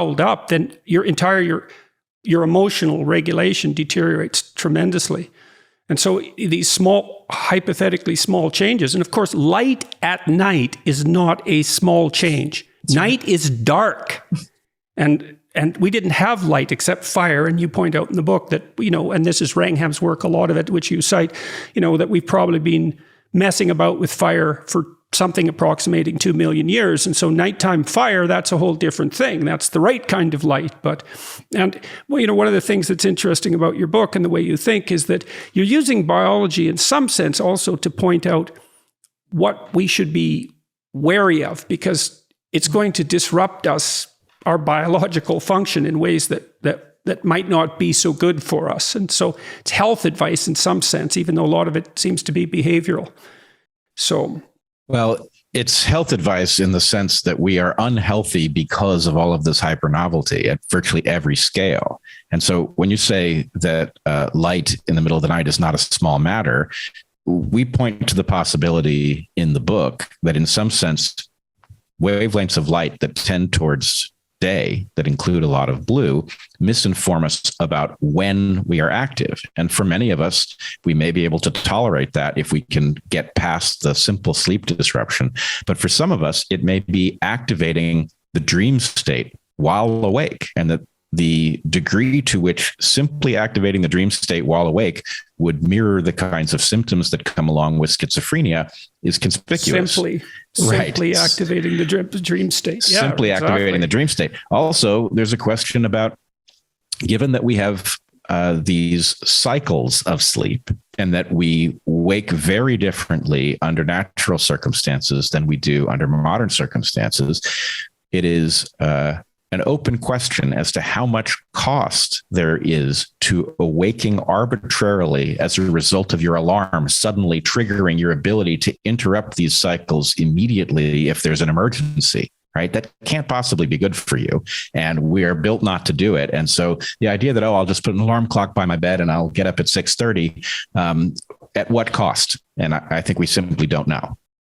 hold up, then your emotional regulation deteriorates tremendously. And so these small, hypothetically small changes, and of course, light at night is not a small change. Night is dark. And we didn't have light except fire. And you point out in the book that, and this is Wrangham's work, a lot of it, which you cite, that we've probably been messing about with fire for something approximating 2 million years. And so nighttime fire, that's a whole different thing. That's the right kind of light. And one of the things that's interesting about your book and the way you think is that you're using biology in some sense also to point out what we should be wary of, because it's going to disrupt our biological function in ways that might not be so good for us. And so it's health advice in some sense, even though a lot of it seems to be behavioral. Well, it's health advice in the sense that we are unhealthy because of all of this hypernovelty at virtually every scale. And so when you say that light in the middle of the night is not a small matter, we point to the possibility in the book that in some sense, wavelengths of light that tend towards day, that include a lot of blue, misinform us about when we are active. And for many of us, we may be able to tolerate that if we can get past the simple sleep disruption. But for some of us, it may be activating the dream state while awake, and that the degree to which simply activating the dream state while awake would mirror the kinds of symptoms that come along with schizophrenia is conspicuous. Simply activating the dream state. Yeah, simply activating the dream state. Also, there's a question about, given that we have these cycles of sleep and that we wake very differently under natural circumstances than we do under modern circumstances, it is an open question as to how much cost there is to awaking arbitrarily as a result of your alarm suddenly triggering your ability to interrupt these cycles immediately if there's an emergency, right? That can't possibly be good for you. And we are built not to do it. And so the idea that, I'll just put an alarm clock by my bed and I'll get up at 6:30, at what cost? And I think we simply don't know.